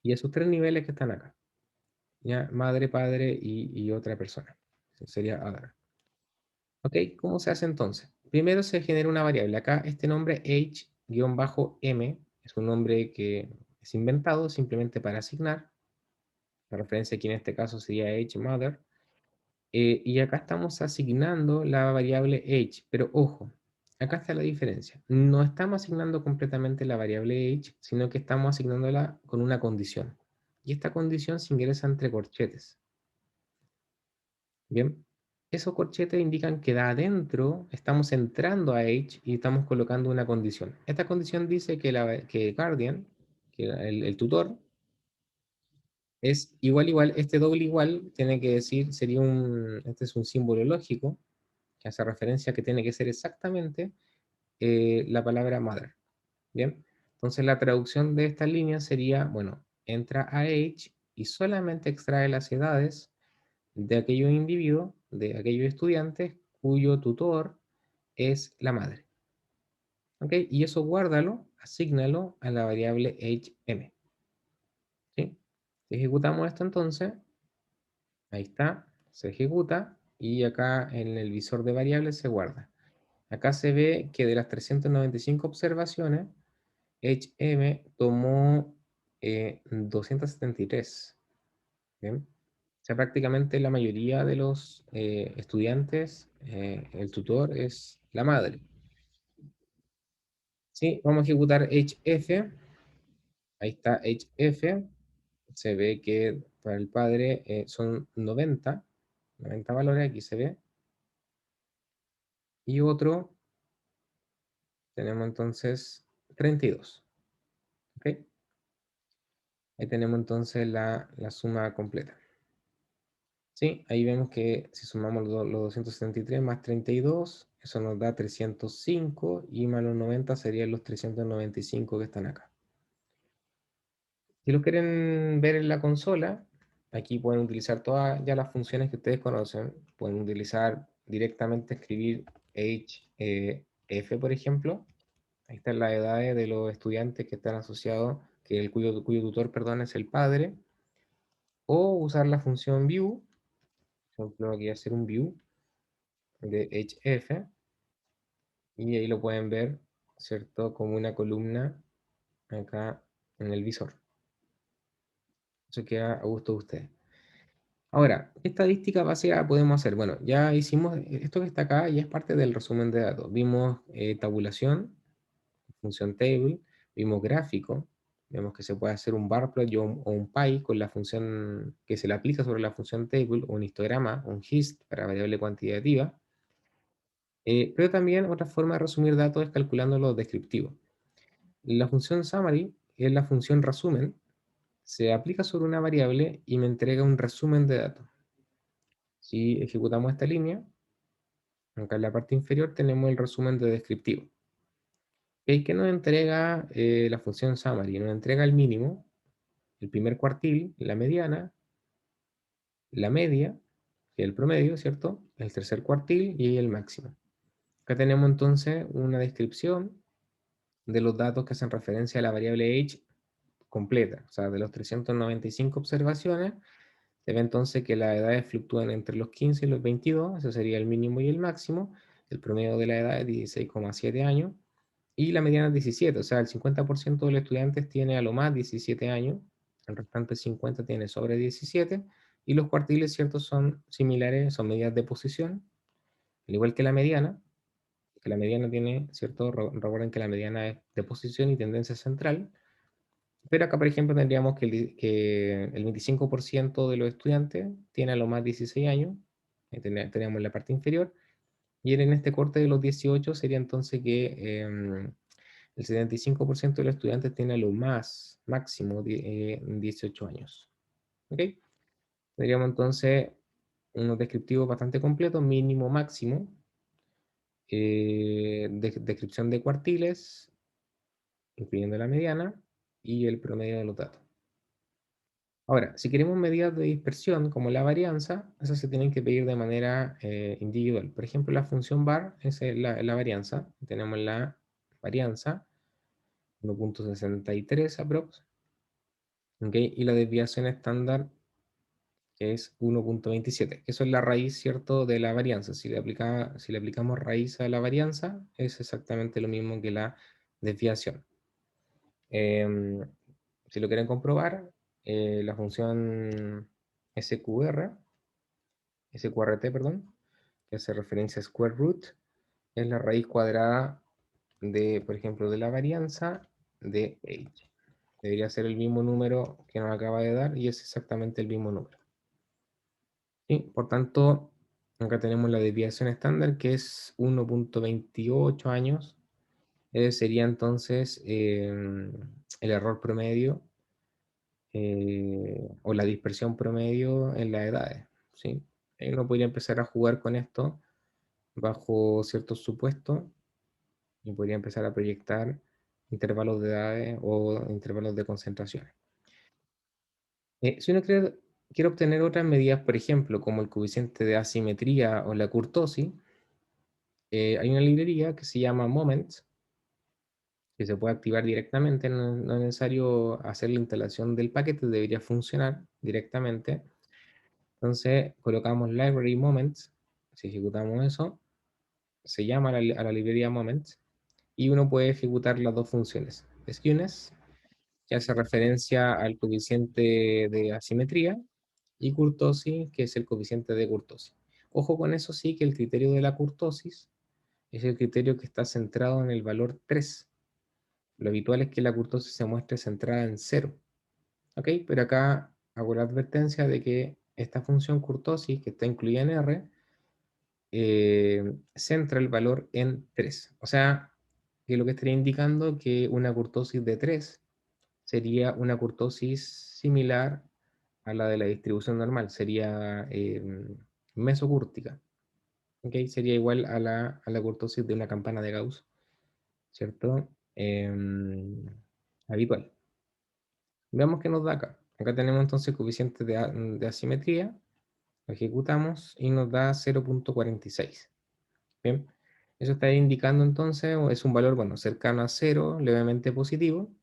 y esos tres niveles que están acá, ¿ya? Madre, padre y otra persona. Eso sería other. ¿Ok? ¿Cómo se hace entonces? Primero se genera una variable. Acá este nombre h-m es un nombre que es inventado simplemente para asignar. La referencia aquí en este caso sería h-mother. Y acá estamos asignando la variable age, pero ojo, acá está la diferencia. No estamos asignando completamente la variable age, sino que estamos asignándola con una condición. Y esta condición se ingresa entre corchetes. Bien, esos corchetes indican que de adentro estamos entrando a age y estamos colocando una condición. Esta condición dice que guardian, que el tutor, es igual, este doble igual tiene que decir, este es un símbolo lógico que hace referencia a que tiene que ser exactamente la palabra mother. Bien, entonces la traducción de esta línea sería, bueno, entra a age y solamente extrae las edades de aquellos individuos, de aquellos estudiantes cuyo tutor es la madre. ¿Ok? Y eso guárdalo, asígnalo a la variable age m. ¿Sí? Si ejecutamos esto entonces, ahí está, se ejecuta y acá en el visor de variables se guarda. Acá se ve que de las 395 observaciones, HM tomó 273. ¿Bien? O sea, prácticamente la mayoría de los estudiantes, el tutor es la madre. Sí, vamos a ejecutar HF. Ahí está HF. Se ve que para el padre son 90 valores, aquí se ve. Y otro, tenemos entonces 32. ¿Ok? Ahí tenemos entonces la suma completa. Sí, ahí vemos que si sumamos los 273 más 32, eso nos da 305 y más los 90 serían los 395 que están acá. Si lo quieren ver en la consola, aquí pueden utilizar todas ya las funciones que ustedes conocen. Pueden utilizar directamente escribir f, por ejemplo. Ahí están las edades de los estudiantes que están asociados, cuyo tutor, perdón, es el padre. O usar la función view. Por ejemplo, aquí hacer un view de HF, y ahí lo pueden ver, ¿cierto? Como una columna acá en el visor. Eso queda a gusto de ustedes. Ahora, ¿qué estadística básica podemos hacer? Bueno, ya hicimos esto que está acá y es parte del resumen de datos. Vimos tabulación, función table, vimos gráfico, vemos que se puede hacer un bar plot o un pie con la función que se le aplica sobre la función table, o un histograma, un hist para variable cuantitativa. Pero también otra forma de resumir datos es calculando los descriptivos. La función summary es la función resumen, se aplica sobre una variable y me entrega un resumen de datos. Si ejecutamos esta línea, acá en la parte inferior tenemos el resumen de descriptivo. ¿Qué nos entrega la función summary? Nos entrega el mínimo, el primer cuartil, la mediana, la media, que es el promedio, ¿cierto? El tercer cuartil y el máximo. Acá tenemos entonces una descripción de los datos que hacen referencia a la variable age completa. O sea, de los 395 observaciones, se ve entonces que las edades fluctúan entre los 15 y los 22, eso sería el mínimo y el máximo. El promedio de la edad es 16,7 años y la mediana es 17, o sea, el 50% de los estudiantes tiene a lo más 17 años, el restante 50 tiene sobre 17, y los cuartiles, ¿cierto?, son similares, son medidas de posición, al igual que la mediana tiene, ¿cierto? Recuerden que la mediana es de posición y tendencia central, pero acá, por ejemplo, tendríamos que el 25% de los estudiantes tiene a lo más 16 años, tenemos la parte inferior, y en este corte de los 18 sería entonces que el 75% de los estudiantes tiene a lo más máximo 18 años. ¿Ok? Tendríamos entonces unos descriptivos bastante completos, mínimo, máximo, descripción de cuartiles, incluyendo la mediana, y el promedio de los datos. Ahora, si queremos medidas de dispersión como la varianza, esas se tienen que pedir de manera individual. Por ejemplo, la función var es la varianza. Tenemos la varianza, 1,63 aprox. ¿Ok? Y la desviación estándar es 1,27. Eso es la raíz, ¿cierto?, de la varianza. Si le aplicamos raíz a la varianza, es exactamente lo mismo que la desviación. Em, si lo quieren comprobar, la función SQRT, perdón, que hace referencia a square root, es la raíz cuadrada de, por ejemplo, de la varianza de age. Debería ser el mismo número que nos acaba de dar y es exactamente el mismo número. ¿Sí? Por tanto, acá tenemos la desviación estándar que es 1,28 años. Sería entonces el error promedio o la dispersión promedio en las edades. ¿Sí? Uno podría empezar a jugar con esto bajo ciertos supuestos y podría empezar a proyectar intervalos de edades o intervalos de concentración. Si uno quiere obtener otras medidas, por ejemplo, como el coeficiente de asimetría o la kurtosis, hay una librería que se llama Moments, que se puede activar directamente, no es necesario hacer la instalación del paquete, debería funcionar directamente. Entonces colocamos library moments, si ejecutamos eso, se llama a la librería moments y uno puede ejecutar las dos funciones. Skewness, que hace referencia al coeficiente de asimetría, y kurtosis, que es el coeficiente de kurtosis. Ojo con eso, sí, que el criterio de la kurtosis es el criterio que está centrado en el valor 3. Lo habitual es que la kurtosis se muestre centrada en 0. ¿Ok? Pero acá hago la advertencia de que esta función kurtosis, que está incluida en R, centra el valor en 3. O sea, que lo que estaría indicando que una kurtosis de 3 sería una kurtosis similar a la de la distribución normal, sería mesocúrtica. ¿Ok? Sería igual a la kurtosis de una campana de Gauss, ¿cierto? Habitual. Veamos qué nos da acá. Acá tenemos entonces coeficiente de asimetría, lo ejecutamos y nos da 0,46. Bien, eso está indicando entonces, o es un valor, bueno, cercano a 0, levemente positivo,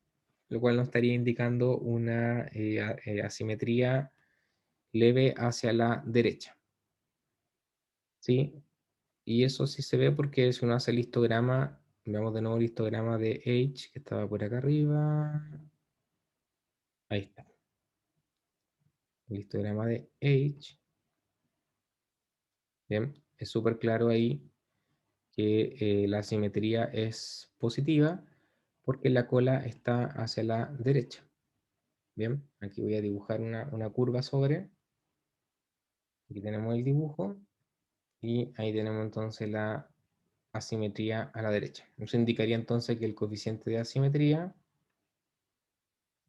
lo cual nos estaría indicando una asimetría leve hacia la derecha. ¿Sí? Y eso sí se ve porque si uno hace el histograma, veamos de nuevo el histograma de H, que estaba por acá arriba. Ahí está. El histograma de H. Bien, es súper claro ahí que la simetría es positiva porque la cola está hacia la derecha. Bien, aquí voy a dibujar una curva sobre. Aquí tenemos el dibujo y ahí tenemos entonces la asimetría a la derecha. Eso indicaría entonces que el coeficiente de asimetría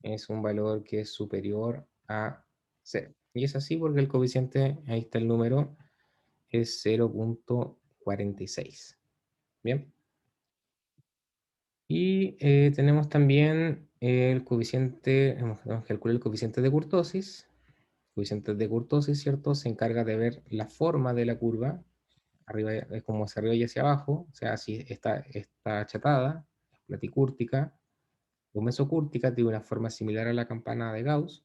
es un valor que es superior a 0. Y es así porque el coeficiente, ahí está el número, es 0,46. Bien. Y tenemos también el coeficiente, vamos a calcular el coeficiente de kurtosis. El coeficiente de kurtosis, ¿cierto? Se encarga de ver la forma de la curva. Arriba es como hacia arriba y hacia abajo. O sea, si está achatada, es platicúrtica o mesocúrtica, tiene una forma similar a la campana de Gauss.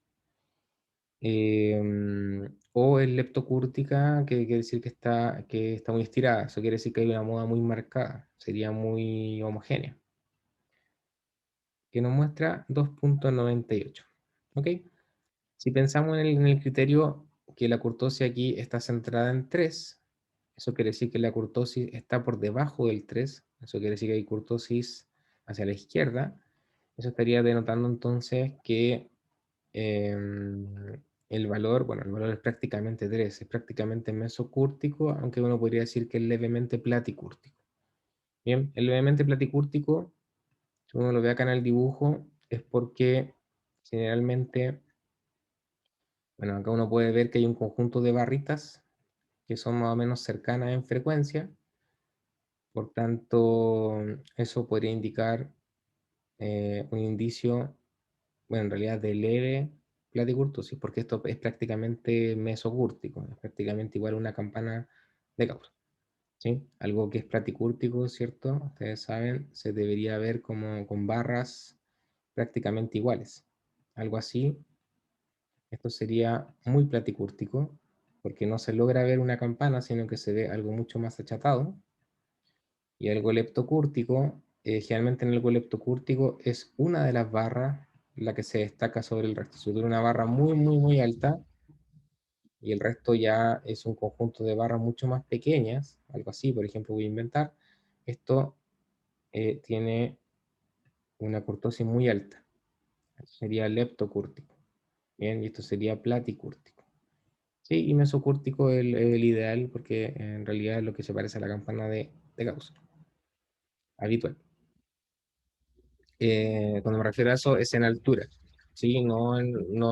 O es leptocúrtica, que quiere decir que está muy estirada. Eso quiere decir que hay una moda muy marcada. Sería muy homogénea, que nos muestra 2,98. ¿Ok? Si pensamos en el criterio que la kurtosis aquí está centrada en 3, eso quiere decir que la kurtosis está por debajo del 3. Eso quiere decir que hay kurtosis hacia la izquierda. Eso estaría denotando entonces que el valor, bueno, el valor es prácticamente 3, es prácticamente mesocúrtico, aunque uno podría decir que es levemente platicúrtico. Bien, el levemente platicúrtico, si uno lo ve acá en el dibujo, es porque generalmente, bueno, acá uno puede ver que hay un conjunto de barritas que son más o menos cercanas en frecuencia, por tanto, eso podría indicar un indicio, bueno, en realidad de leve platicurtosis, porque esto es prácticamente mesocúrtico, es prácticamente igual a una campana de Gauss, ¿sí? Algo que es platicúrtico, ¿cierto? Ustedes saben, se debería ver como con barras prácticamente iguales. Algo así, esto sería muy platicúrtico, porque no se logra ver una campana, sino que se ve algo mucho más achatado. Y algo leptocúrtico, generalmente en el leptocúrtico es una de las barras la que se destaca sobre el resto. Si tuviera una barra muy, muy, muy alta y el resto ya es un conjunto de barras mucho más pequeñas, algo así, por ejemplo, voy a inventar, esto tiene una kurtosis muy alta. Esto sería leptocúrtico. Bien, y esto sería platicúrtico. Sí, y mesocúrtico es el ideal porque en realidad es lo que se parece a la campana de Gauss, habitual. Cuando me refiero a eso es en altura. Sí, no,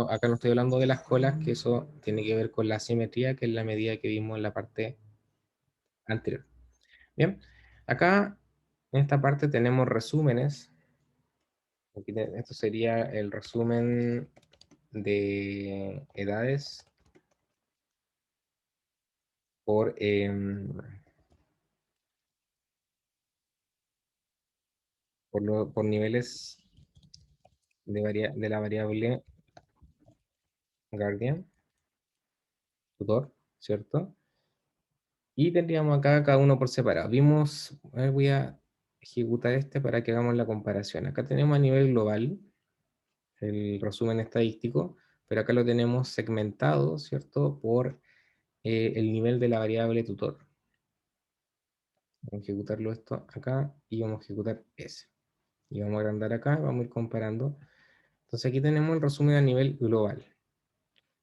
acá no estoy hablando de las colas, que eso tiene que ver con la simetría, que es la medida que vimos en la parte anterior. Bien, acá en esta parte tenemos resúmenes. Esto sería el resumen de edades por niveles de la variable Guardian, tutor, ¿cierto? Y tendríamos acá cada uno por separado. Vimos, a ver, voy a ejecutar este para que hagamos la comparación. Acá tenemos a nivel global el resumen estadístico, pero acá lo tenemos segmentado, ¿cierto? Por el nivel de la variable tutor. Vamos a ejecutarlo esto acá y vamos a ejecutar ese. Y vamos a agrandar acá, vamos a ir comparando. Entonces aquí tenemos el resumen a nivel global.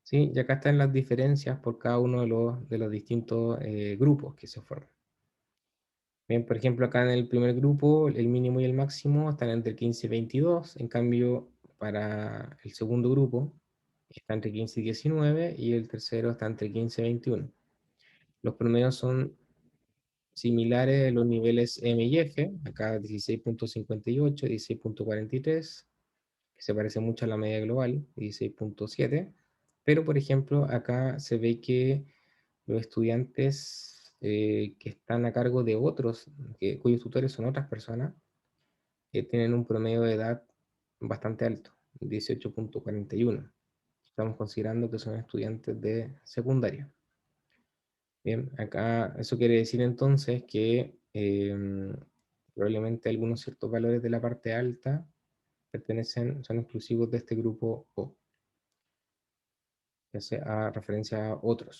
¿Sí? Y acá están las diferencias por cada uno de los distintos grupos que se forman. Bien, por ejemplo, acá en el primer grupo, el mínimo y el máximo están entre 15 y 22. En cambio, para el segundo grupo está entre 15 y 19 y el tercero está entre 15 y 21. Los promedios son similares en los niveles M y F, acá 16,58, 16,43, que se parece mucho a la media global, 16,7. Pero, por ejemplo, acá se ve que los estudiantes que están a cargo de otros, cuyos tutores son otras personas, tienen un promedio de edad bastante alto, 18,41. Estamos considerando que son estudiantes de secundaria. Bien, acá eso quiere decir entonces que probablemente algunos ciertos valores de la parte alta son exclusivos de este grupo O, que hace a referencia a otros.